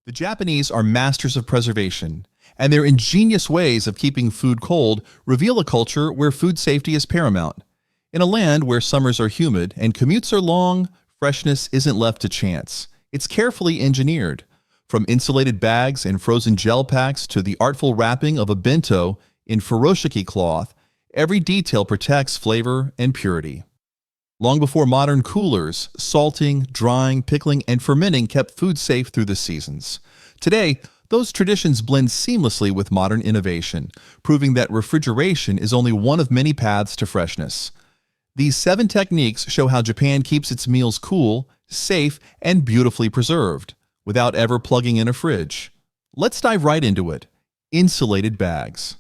The Japanese are masters of preservation, and their ingenious ways of keeping food cold reveal a culture where food safety is paramount. In a land where summers are humid and commutes are long, freshness isn't left to chance. It's carefully engineered. From insulated bags and frozen gel packs to the artful wrapping of a bento in furoshiki cloth, every detail protects flavor and purity. Long before modern coolers, salting, drying, pickling, and fermenting kept food safe through the seasons. Today, those traditions blend seamlessly with modern innovation, proving that refrigeration is only one of many paths to freshness. These 7 techniques show how Japan keeps its meals cool, safe, and beautifully preserved, without ever plugging in a fridge. Let's dive right into it. Insulated bags.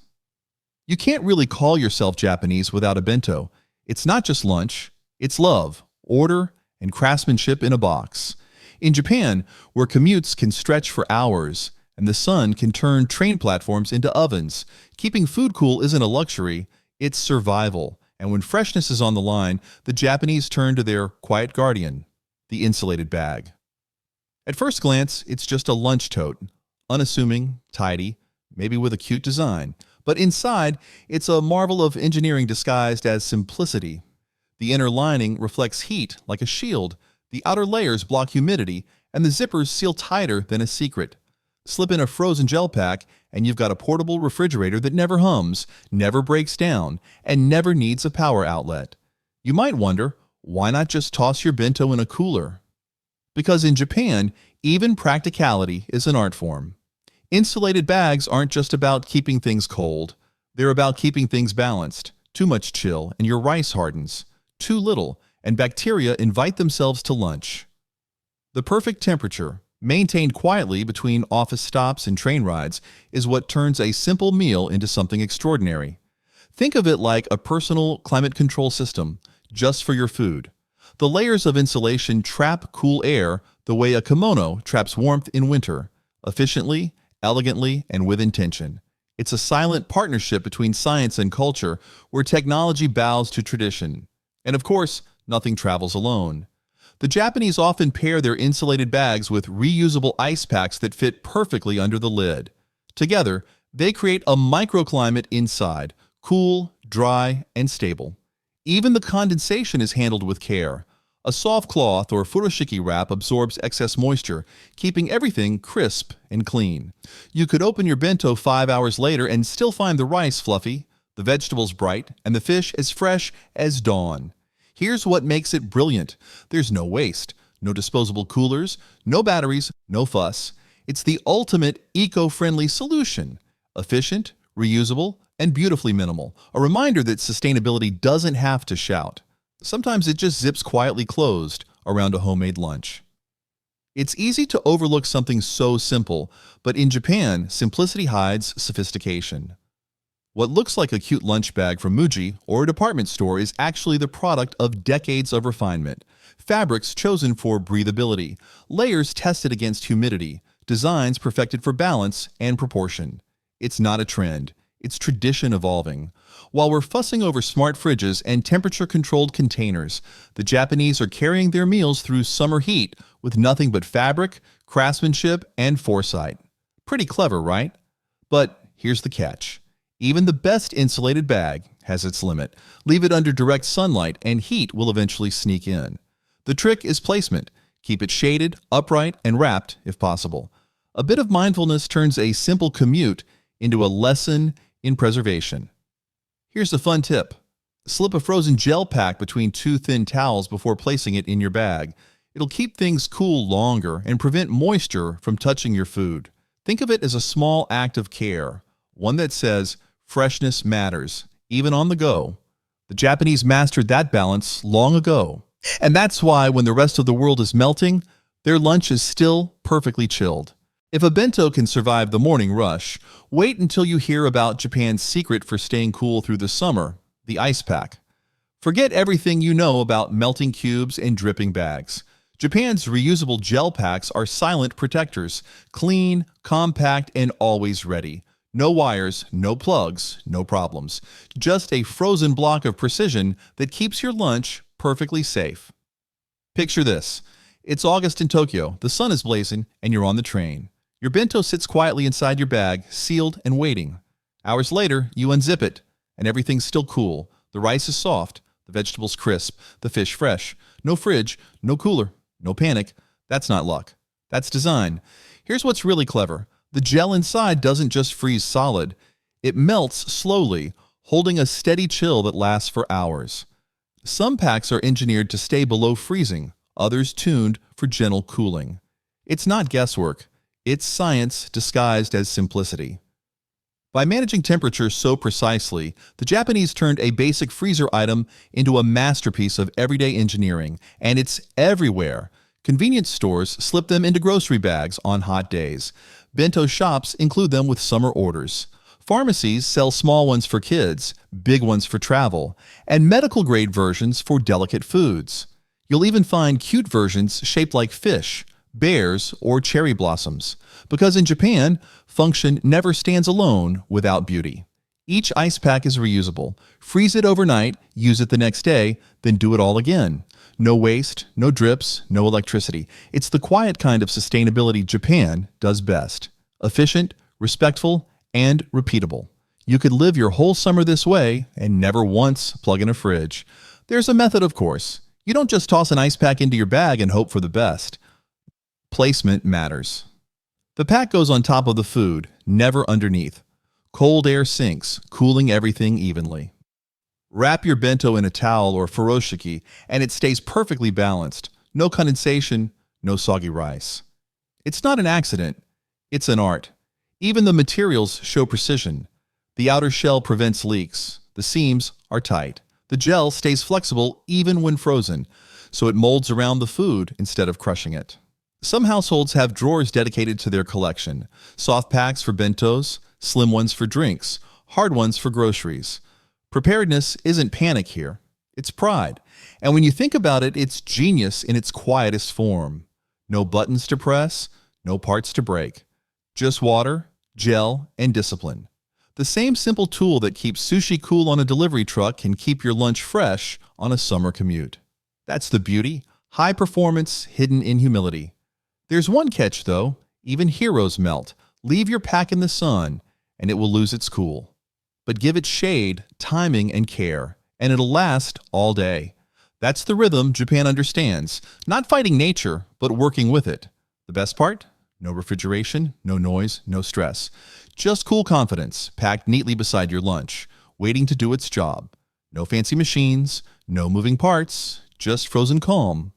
You can't really call yourself Japanese without a bento. It's not just lunch. It's love, order, and craftsmanship in a box. In Japan, where commutes can stretch for hours and the sun can turn train platforms into ovens, keeping food cool isn't a luxury, it's survival. And when freshness is on the line, the Japanese turn to their quiet guardian, the insulated bag. At first glance, it's just a lunch tote, unassuming, tidy, maybe with a cute design. But inside, it's a marvel of engineering disguised as simplicity. The inner lining reflects heat like a shield, the outer layers block humidity, and the zippers seal tighter than a secret. Slip in a frozen gel pack, and you've got a portable refrigerator that never hums, never breaks down, and never needs a power outlet. You might wonder, why not just toss your bento in a cooler? Because in Japan, even practicality is an art form. Insulated bags aren't just about keeping things cold. They're about keeping things balanced. Too much chill, and your rice hardens. Too little, and bacteria invite themselves to lunch. The perfect temperature, maintained quietly between office stops and train rides, is what turns a simple meal into something extraordinary. Think of it like a personal climate control system, just for your food. The layers of insulation trap cool air the way a kimono traps warmth in winter, efficiently, elegantly, and with intention. It's a silent partnership between science and culture where technology bows to tradition. And of course, nothing travels alone. The Japanese often pair their insulated bags with reusable ice packs that fit perfectly under the lid. Together, they create a microclimate inside, cool, dry, and stable. Even the condensation is handled with care. A soft cloth or furoshiki wrap absorbs excess moisture, keeping everything crisp and clean. You could open your bento 5 hours later and still find the rice fluffy, the vegetables bright, and the fish as fresh as dawn. Here's what makes it brilliant. There's no waste, no disposable coolers, no batteries, no fuss. It's the ultimate eco-friendly solution. Efficient, reusable, and beautifully minimal. A reminder that sustainability doesn't have to shout. Sometimes it just zips quietly closed around a homemade lunch. It's easy to overlook something so simple, but in Japan, simplicity hides sophistication. What looks like a cute lunch bag from Muji or a department store is actually the product of decades of refinement. Fabrics chosen for breathability, layers tested against humidity, designs perfected for balance and proportion. It's not a trend. It's tradition evolving. While we're fussing over smart fridges and temperature-controlled containers, the Japanese are carrying their meals through summer heat with nothing but fabric, craftsmanship, and foresight. Pretty clever, right? But here's the catch. Even the best insulated bag has its limit. Leave it under direct sunlight and heat will eventually sneak in. The trick is placement. Keep it shaded, upright, and wrapped if possible. A bit of mindfulness turns a simple commute into a lesson in preservation. Here's a fun tip. Slip a frozen gel pack between 2 thin towels before placing it in your bag. It'll keep things cool longer and prevent moisture from touching your food. Think of it as a small act of care, one that says, freshness matters, even on the go. The Japanese mastered that balance long ago. And that's why when the rest of the world is melting, their lunch is still perfectly chilled. If a bento can survive the morning rush, wait until you hear about Japan's secret for staying cool through the summer, the ice pack. Forget everything you know about melting cubes and dripping bags. Japan's reusable gel packs are silent protectors, clean, compact, and always ready. No wires, no plugs, no problems. Just a frozen block of precision that keeps your lunch perfectly safe. Picture this. It's August in Tokyo, the sun is blazing, and you're on the train. Your bento sits quietly inside your bag, sealed and waiting. Hours later, you unzip it, and everything's still cool. The rice is soft, the vegetables crisp, the fish fresh. No fridge, no cooler, no panic. That's not luck. That's design. Here's what's really clever. The gel inside doesn't just freeze solid. It melts slowly, holding a steady chill that lasts for hours. Some packs are engineered to stay below freezing, others tuned for gentle cooling. It's not guesswork. It's science disguised as simplicity. By managing temperature so precisely, the Japanese turned a basic freezer item into a masterpiece of everyday engineering, and it's everywhere. Convenience stores slip them into grocery bags on hot days. Bento shops include them with summer orders. Pharmacies sell small ones for kids, big ones for travel, and medical-grade versions for delicate foods. You'll even find cute versions shaped like fish, bears, or cherry blossoms. Because in Japan, function never stands alone without beauty. Each ice pack is reusable. Freeze it overnight, use it the next day, then do it all again. No waste, no drips, no electricity. It's the quiet kind of sustainability Japan does best. Efficient, respectful, and repeatable. You could live your whole summer this way and never once plug in a fridge. There's a method, of course. You don't just toss an ice pack into your bag and hope for the best. Placement matters. The pack goes on top of the food, never underneath. Cold air sinks, cooling everything evenly. Wrap your bento in a towel or furoshiki, and it stays perfectly balanced. No condensation, no soggy rice. It's not an accident, it's an art. Even the materials show precision. The outer shell prevents leaks. The seams are tight. The gel stays flexible even when frozen, so it molds around the food instead of crushing it. Some households have drawers dedicated to their collection. Soft packs for bentos, slim ones for drinks, hard ones for groceries. Preparedness isn't panic here. It's pride. And when you think about it, it's genius in its quietest form. No buttons to press, no parts to break. Just water, gel, and discipline. The same simple tool that keeps sushi cool on a delivery truck can keep your lunch fresh on a summer commute. That's the beauty. High performance hidden in humility. There's one catch, though. Even heroes melt. Leave your pack in the sun, and it will lose its cool. But give it shade, timing, and care, and it'll last all day. That's the rhythm Japan understands. Not fighting nature, but working with it. The best part? No refrigeration, no noise, no stress. Just cool confidence, packed neatly beside your lunch, waiting to do its job. No fancy machines, no moving parts, just frozen calm.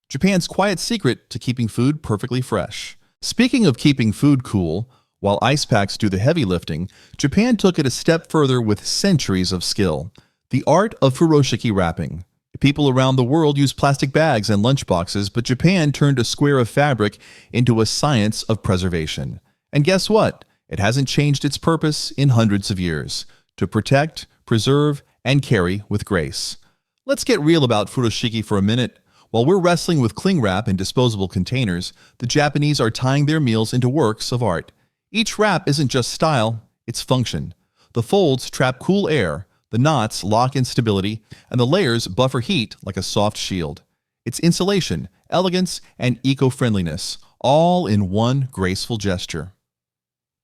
Japan's quiet secret to keeping food perfectly fresh. Speaking of keeping food cool, while ice packs do the heavy lifting, Japan took it a step further with centuries of skill. The art of furoshiki wrapping. People around the world use plastic bags and lunchboxes, but Japan turned a square of fabric into a science of preservation. And guess what? It hasn't changed its purpose in hundreds of years. To protect, preserve, and carry with grace. Let's get real about furoshiki for a minute. While we're wrestling with cling wrap and disposable containers, the Japanese are tying their meals into works of art. Each wrap isn't just style, it's function. The folds trap cool air, the knots lock in stability, and the layers buffer heat like a soft shield. It's insulation, elegance, and eco-friendliness, all in one graceful gesture.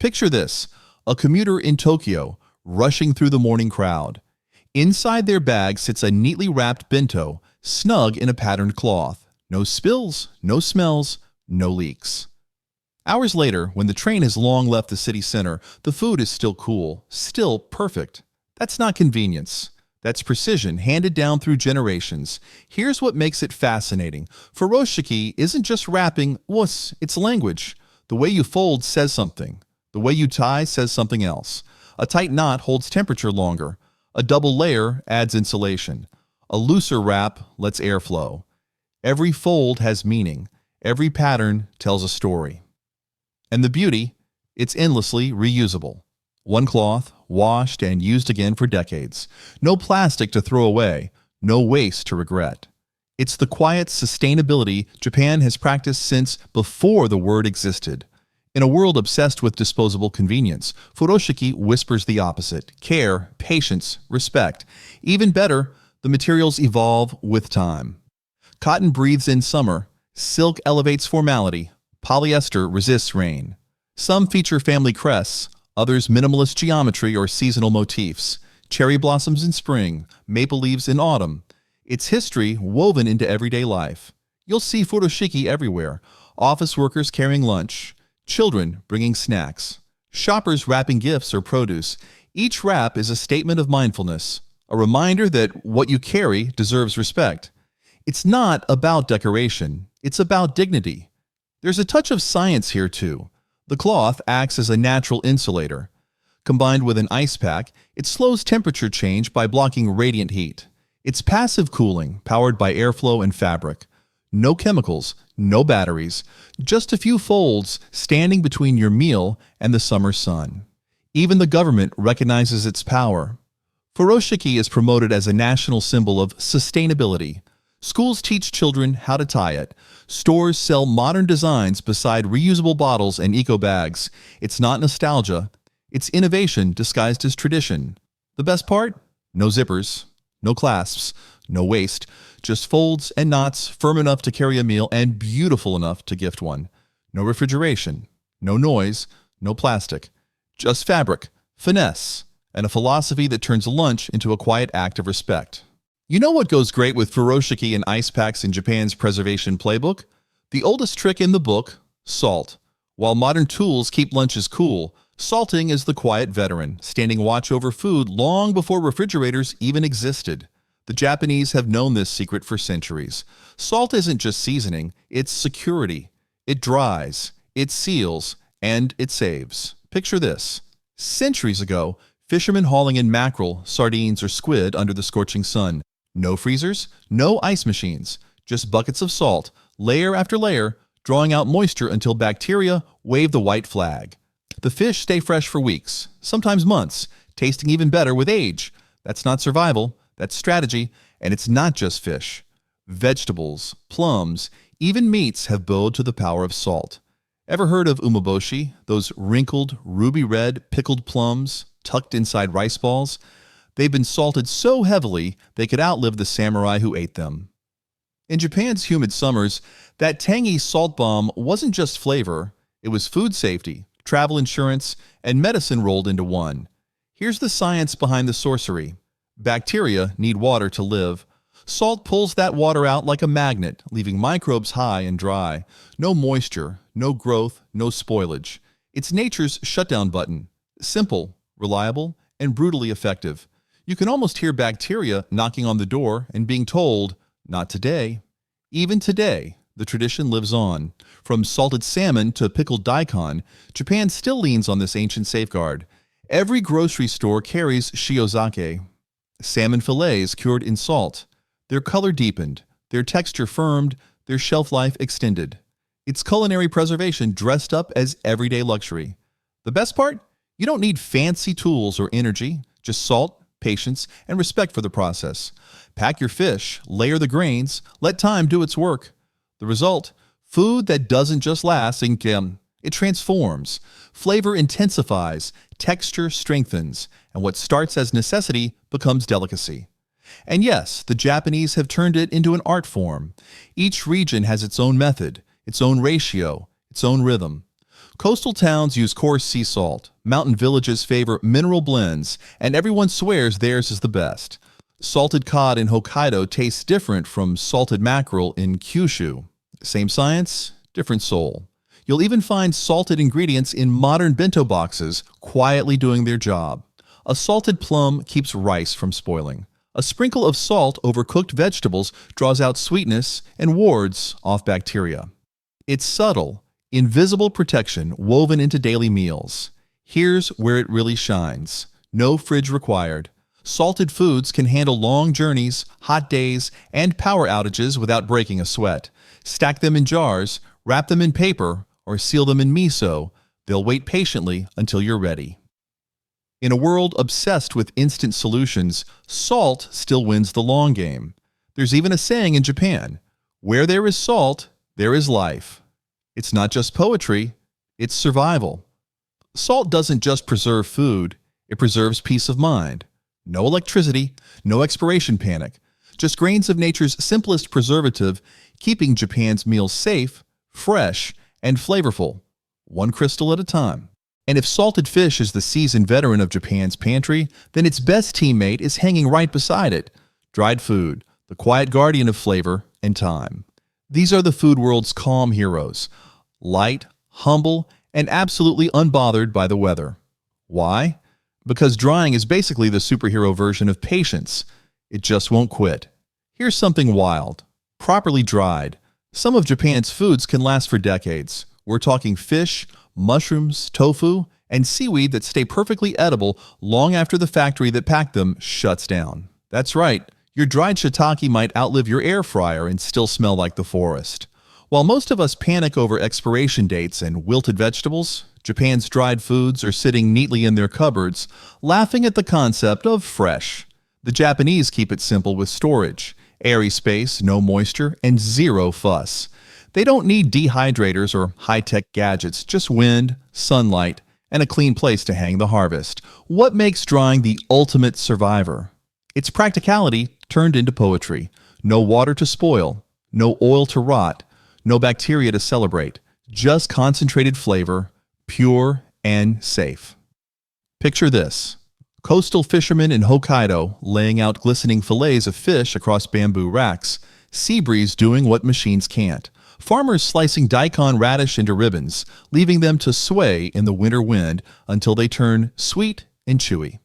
Picture this, a commuter in Tokyo, rushing through the morning crowd. Inside their bag sits a neatly wrapped bento, snug in a patterned cloth. No spills, no smells, no leaks. Hours later, when the train has long left the city center, the food is still cool, still perfect. That's not convenience. That's precision handed down through generations. Here's what makes it fascinating. Furoshiki isn't just wrapping, it's language. The way you fold says something. The way you tie says something else. A tight knot holds temperature longer. A double layer adds insulation. A looser wrap lets air flow. Every fold has meaning. Every pattern tells a story. And the beauty, it's endlessly reusable. One cloth, washed and used again for decades. No plastic to throw away, no waste to regret. It's the quiet sustainability Japan has practiced since before the word existed. In a world obsessed with disposable convenience, furoshiki whispers the opposite: care, patience, respect. Even better, the materials evolve with time. Cotton breathes in summer, silk elevates formality, polyester resists rain. Some feature family crests, others minimalist geometry or seasonal motifs, cherry blossoms in spring, maple leaves in autumn. It's history woven into everyday life. You'll see furoshiki everywhere, office workers carrying lunch, children bringing snacks, shoppers wrapping gifts or produce. Each wrap is a statement of mindfulness, a reminder that what you carry deserves respect. It's not about decoration, it's about dignity. There's a touch of science here too. The cloth acts as a natural insulator. Combined with an ice pack, it slows temperature change by blocking radiant heat. It's passive cooling, powered by airflow and fabric. No chemicals, no batteries, just a few folds standing between your meal and the summer sun. Even the government recognizes its power. Furoshiki is promoted as a national symbol of sustainability. Schools teach children how to tie it. Stores sell modern designs beside reusable bottles and eco bags. It's not nostalgia. It's innovation disguised as tradition. The best part? No zippers, no clasps, no waste, just folds and knots firm enough to carry a meal and beautiful enough to gift one. No refrigeration, no noise, no plastic. Just fabric, finesse, and a philosophy that turns lunch into a quiet act of respect. You know what goes great with furoshiki and ice packs in Japan's preservation playbook? The oldest trick in the book, salt. While modern tools keep lunches cool, salting is the quiet veteran, standing watch over food long before refrigerators even existed. The Japanese have known this secret for centuries. Salt isn't just seasoning, it's security. It dries, it seals, and it saves. Picture this. Centuries ago, fishermen hauling in mackerel, sardines, or squid under the scorching sun. No freezers, no ice machines, just buckets of salt, layer after layer, drawing out moisture until bacteria wave the white flag. The fish stay fresh for weeks, sometimes months, tasting even better with age. That's not survival, that's strategy, and it's not just fish. Vegetables, plums, even meats have bowed to the power of salt. Ever heard of umeboshi, those wrinkled, ruby-red pickled plums tucked inside rice balls? They've been salted so heavily they could outlive the samurai who ate them. In Japan's humid summers, that tangy salt bomb wasn't just flavor, it was food safety, travel insurance, and medicine rolled into one. Here's the science behind the sorcery. Bacteria need water to live. Salt pulls that water out like a magnet, leaving microbes high and dry. No moisture, no growth, no spoilage. It's nature's shutdown button. Simple, reliable, and brutally effective. You can almost hear bacteria knocking on the door and being told, not today. Even today, the tradition lives on. From salted salmon to pickled daikon, Japan still leans on this ancient safeguard. Every grocery store carries shiozake, salmon fillets cured in salt. Their color deepened, their texture firmed, their shelf life extended. It's culinary preservation dressed up as everyday luxury. The best part? You don't need fancy tools or energy, just salt, patience, and respect for the process. Pack your fish, layer the grains, let time do its work. The result? Food that doesn't just last, it transforms. Flavor intensifies, texture strengthens, and what starts as necessity becomes delicacy. And yes, the Japanese have turned it into an art form. Each region has its own method, its own ratio, its own rhythm. Coastal towns use coarse sea salt, mountain villages favor mineral blends, and everyone swears theirs is the best. Salted cod in Hokkaido tastes different from salted mackerel in Kyushu. Same science, different soul. You'll even find salted ingredients in modern bento boxes, quietly doing their job. A salted plum keeps rice from spoiling. A sprinkle of salt over cooked vegetables draws out sweetness and wards off bacteria. It's subtle, invisible protection woven into daily meals. Here's where it really shines. No fridge required. Salted foods can handle long journeys, hot days, and power outages without breaking a sweat. Stack them in jars, wrap them in paper, or seal them in miso. They'll wait patiently until you're ready. In a world obsessed with instant solutions, salt still wins the long game. There's even a saying in Japan, where there is salt, there is life. It's not just poetry, it's survival. Salt doesn't just preserve food, it preserves peace of mind. No electricity, no expiration panic, just grains of nature's simplest preservative, keeping Japan's meals safe, fresh, and flavorful. one crystal at a time. And if salted fish is the seasoned veteran of Japan's pantry, then its best teammate is hanging right beside it: dried food, the quiet guardian of flavor and time. These are the food world's calm heroes, light, humble, and absolutely unbothered by the weather. Why? Because drying is basically the superhero version of patience. It just won't quit. Here's something wild. Properly dried, some of Japan's foods can last for decades. We're talking fish, mushrooms, tofu, and seaweed that stay perfectly edible long after the factory that packed them shuts down. That's right, your dried shiitake might outlive your air fryer and still smell like the forest. While most of us panic over expiration dates and wilted vegetables, Japan's dried foods are sitting neatly in their cupboards, laughing at the concept of fresh. The Japanese keep it simple with storage: airy space, no moisture, and zero fuss. They don't need dehydrators or high-tech gadgets, just wind, sunlight, and a clean place to hang the harvest. What makes drying the ultimate survivor? It's practicality turned into poetry. No water to spoil, no oil to rot, no bacteria to celebrate, just concentrated flavor, pure and safe. Picture this: coastal fishermen in Hokkaido laying out glistening fillets of fish across bamboo racks, sea breeze doing what machines can't, farmers slicing daikon radish into ribbons, leaving them to sway in the winter wind until they turn sweet and chewy.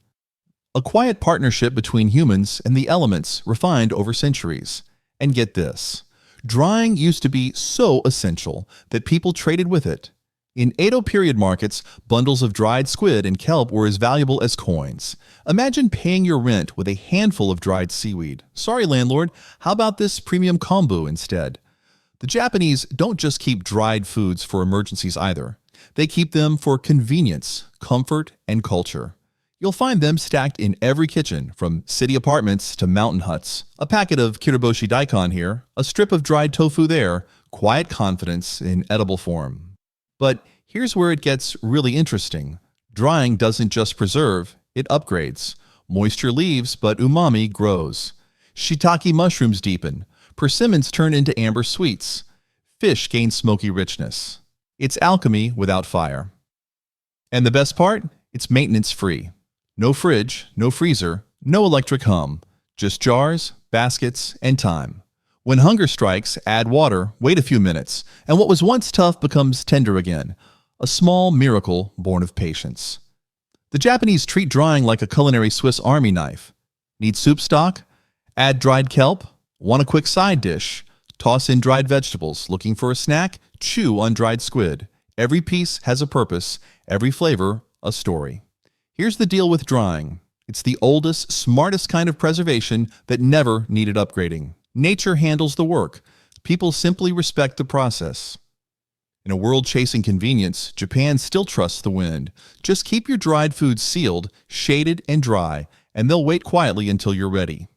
A quiet partnership between humans and the elements refined over centuries. And get this: drying used to be so essential that people traded with it. In Edo period markets, bundles of dried squid and kelp were as valuable as coins. Imagine paying your rent with a handful of dried seaweed. Sorry, landlord, how about this premium kombu instead? The Japanese don't just keep dried foods for emergencies either. They keep them for convenience, comfort, and culture. You'll find them stacked in every kitchen, from city apartments to mountain huts. A packet of kiriboshi daikon here, a strip of dried tofu there, quiet confidence in edible form. But here's where it gets really interesting. Drying doesn't just preserve, it upgrades. Moisture leaves, but umami grows. Shiitake mushrooms deepen. Persimmons turn into amber sweets. Fish gain smoky richness. It's alchemy without fire. And the best part? It's maintenance-free. No fridge, no freezer, no electric hum. Just jars, baskets, and time. When hunger strikes, add water, wait a few minutes, and what was once tough becomes tender again. A small miracle born of patience. The Japanese treat drying like a culinary Swiss Army knife. Need soup stock? Add dried kelp. Want a quick side dish? Toss in dried vegetables. Looking for a snack? Chew on dried squid. Every piece has a purpose, every flavor a story. Here's the deal with drying. It's the oldest, smartest kind of preservation that never needed upgrading. Nature handles the work. People simply respect the process. In a world chasing convenience, Japan still trusts the wind. Just keep your dried foods sealed, shaded, and dry, and they'll wait quietly until you're ready.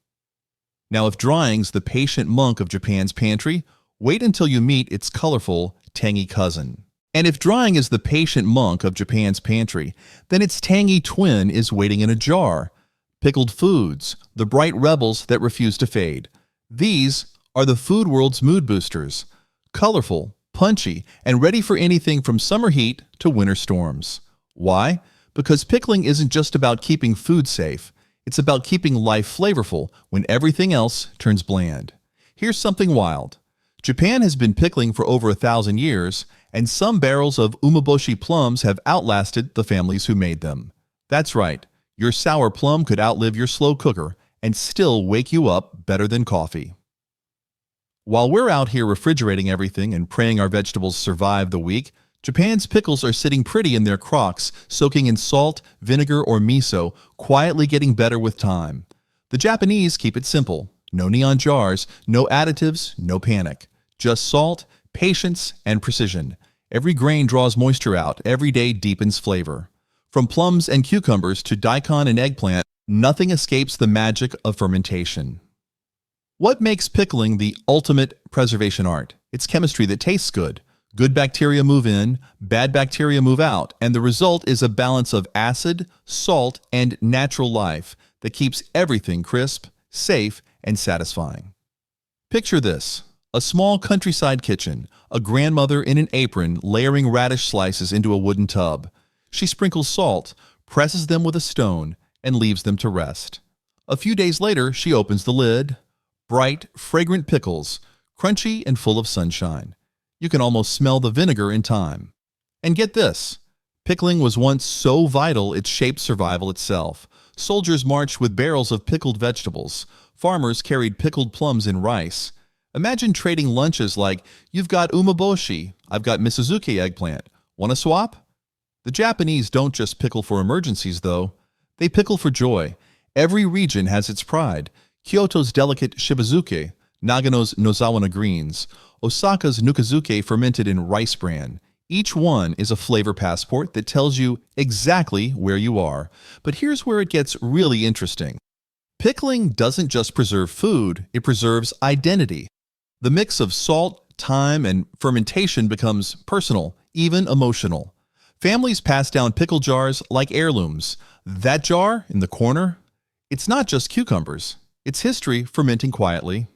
Now, if drying's the patient monk of Japan's pantry, wait until you meet its colorful, tangy cousin. And if drying is the patient monk of Japan's pantry, then its tangy twin is waiting in a jar. Pickled foods, the bright rebels that refuse to fade. These are the food world's mood boosters. Colorful, punchy, and ready for anything from summer heat to winter storms. Why? Because pickling isn't just about keeping food safe. It's about keeping life flavorful when everything else turns bland. Here's something wild. Japan has been pickling for over 1,000 years, and some barrels of umeboshi plums have outlasted the families who made them. That's right, your sour plum could outlive your slow cooker and still wake you up better than coffee. While we're out here refrigerating everything and praying our vegetables survive the week, Japan's pickles are sitting pretty in their crocks, soaking in salt, vinegar, or miso, quietly getting better with time. The Japanese keep it simple. No neon jars, no additives, no panic. Just salt, patience, and precision. Every grain draws moisture out, every day deepens flavor. From plums and cucumbers to daikon and eggplant, nothing escapes the magic of fermentation. What makes pickling the ultimate preservation art? It's chemistry that tastes good. Good bacteria move in, bad bacteria move out, and the result is a balance of acid, salt, and natural life that keeps everything crisp, safe, and satisfying. Picture this: A small countryside kitchen, a grandmother in an apron layering radish slices into a wooden tub. She sprinkles salt, presses them with a stone, and leaves them to rest. A few days later, she opens the lid. Bright, fragrant pickles, crunchy and full of sunshine. You can almost smell the vinegar in time. And get this, pickling was once so vital it shaped survival itself. Soldiers marched with barrels of pickled vegetables. Farmers carried pickled plums in rice. Imagine trading lunches like, you've got umeboshi, I've got misozuke eggplant. Want to swap? The Japanese don't just pickle for emergencies, though. They pickle for joy. Every region has its pride. Kyoto's delicate shibazuke, Nagano's nozawa greens, Osaka's nukazuke fermented in rice bran. Each one is a flavor passport that tells you exactly where you are. But here's where it gets really interesting. Pickling doesn't just preserve food, it preserves identity. The mix of salt, time, and fermentation becomes personal, even emotional. Families pass down pickle jars like heirlooms. That jar in the corner, it's not just cucumbers. It's history fermenting quietly.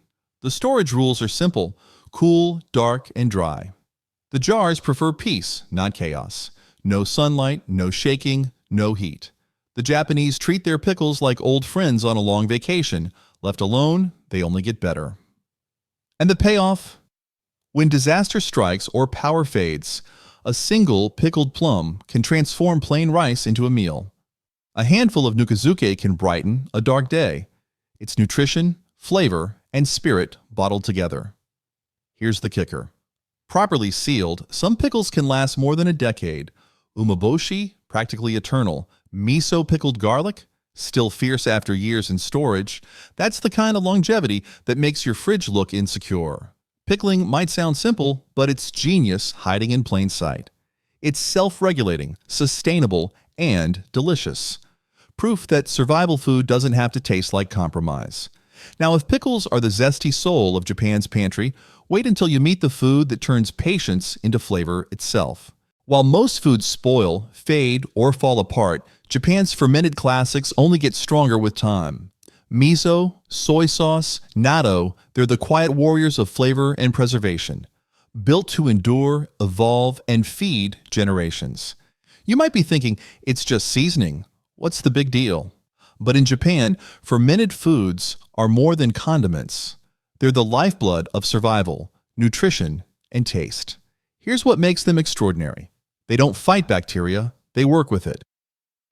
The storage rules are simple: cool, dark, and dry. The jars prefer peace, not chaos. No sunlight, no shaking, no heat. The Japanese treat their pickles like old friends on a long vacation. Left alone, they only get better. And the payoff? When disaster strikes or power fades, a single pickled plum can transform plain rice into a meal. A handful of nukazuke can brighten a dark day. It's nutrition, flavor, and spirit bottled together. Here's the kicker. Properly sealed, some pickles can last more than a decade. Umeboshi, practically eternal. Miso pickled garlic, still fierce after years in storage. That's the kind of longevity that makes your fridge look insecure. Pickling might sound simple, but it's genius hiding in plain sight. It's self-regulating, sustainable, and delicious. Proof that survival food doesn't have to taste like compromise. Now, if pickles are the zesty soul of Japan's pantry, wait until you meet the food that turns patience into flavor itself. While most foods spoil, fade, or fall apart, Japan's fermented classics only get stronger with time. Miso, soy sauce, natto, they're the quiet warriors of flavor and preservation. Built to endure, evolve, and feed generations. You might be thinking, it's just seasoning. What's the big deal? But in Japan, fermented foods are more than condiments. They're the lifeblood of survival, nutrition, and taste. Here's what makes them extraordinary. They don't fight bacteria, they work with it.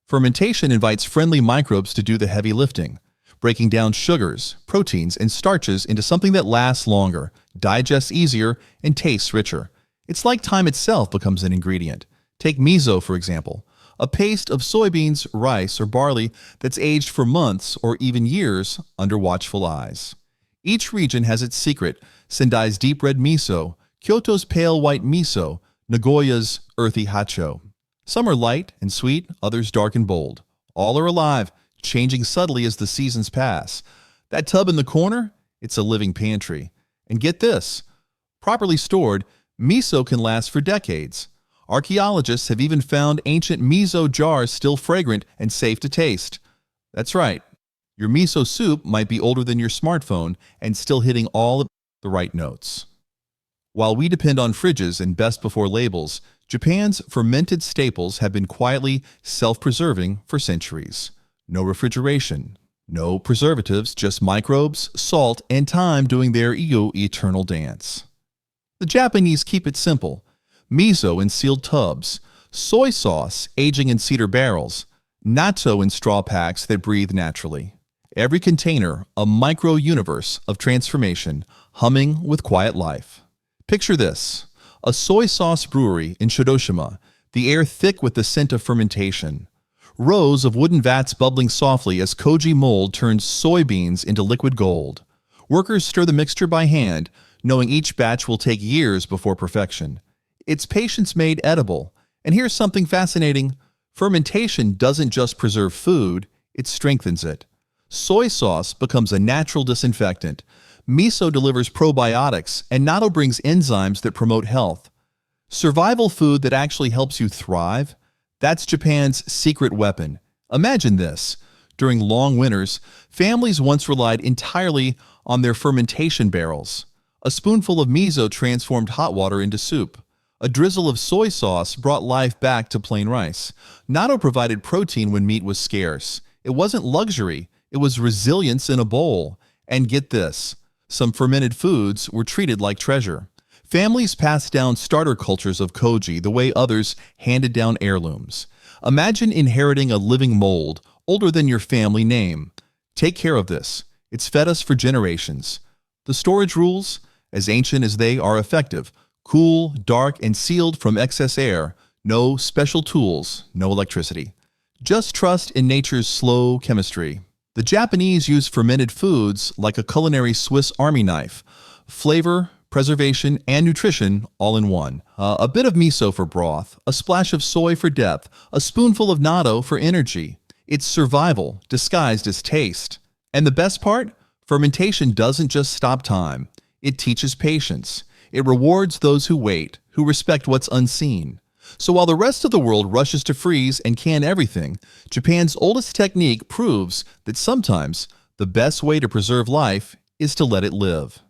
Fermentation invites friendly microbes to do the heavy lifting, breaking down sugars, proteins, and starches into something that lasts longer, digests easier, and tastes richer. It's like time itself becomes an ingredient. Take miso, for example, a paste of soybeans, rice, or barley that's aged for months or even years under watchful eyes. Each region has its secret: Sendai's deep red miso, Kyoto's pale white miso, Nagoya's earthy hacho. Some are light and sweet, others dark and bold. All are alive, changing subtly as the seasons pass. That tub in the corner? It's a living pantry. And get this, properly stored, miso can last for decades. Archaeologists have even found ancient miso jars still fragrant and safe to taste. That's right, your miso soup might be older than your smartphone and still hitting all of the right notes. While we depend on fridges and best before labels, Japan's fermented staples have been quietly self-preserving for centuries. No refrigeration, no preservatives, just microbes, salt, and time doing their eternal dance. The Japanese keep it simple: miso in sealed tubs, soy sauce aging in cedar barrels, natto in straw packs that breathe naturally. Every container, a micro-universe of transformation, humming with quiet life. Picture this: a soy sauce brewery in Shidoshima, the air thick with the scent of fermentation. Rows of wooden vats bubbling softly as koji mold turns soybeans into liquid gold. Workers stir the mixture by hand, knowing each batch will take years before perfection. It's patience made edible. And here's something fascinating: fermentation doesn't just preserve food, it strengthens it. Soy sauce becomes a natural disinfectant. Miso delivers probiotics, and natto brings enzymes that promote health. Survival food that actually helps you thrive? That's Japan's secret weapon. Imagine this. During long winters, families once relied entirely on their fermentation barrels. A spoonful of miso transformed hot water into soup. A drizzle of soy sauce brought life back to plain rice. Natto provided protein when meat was scarce. It wasn't luxury, it was resilience in a bowl. And get this, some fermented foods were treated like treasure. Families passed down starter cultures of koji the way others handed down heirlooms. Imagine inheriting a living mold, older than your family name. Take care of this. It's fed us for generations. The storage rules, as ancient as they are effective: cool, dark, and sealed from excess air. No special tools, no electricity. Just trust in nature's slow chemistry. The Japanese use fermented foods like a culinary Swiss Army knife. Flavor, preservation, and nutrition all in one. A bit of miso for broth, a splash of soy for depth, a spoonful of natto for energy. It's survival disguised as taste. And the best part? Fermentation doesn't just stop time. It teaches patience. It rewards those who wait, who respect what's unseen. So while the rest of the world rushes to freeze and can everything, Japan's oldest technique proves that sometimes the best way to preserve life is to let it live.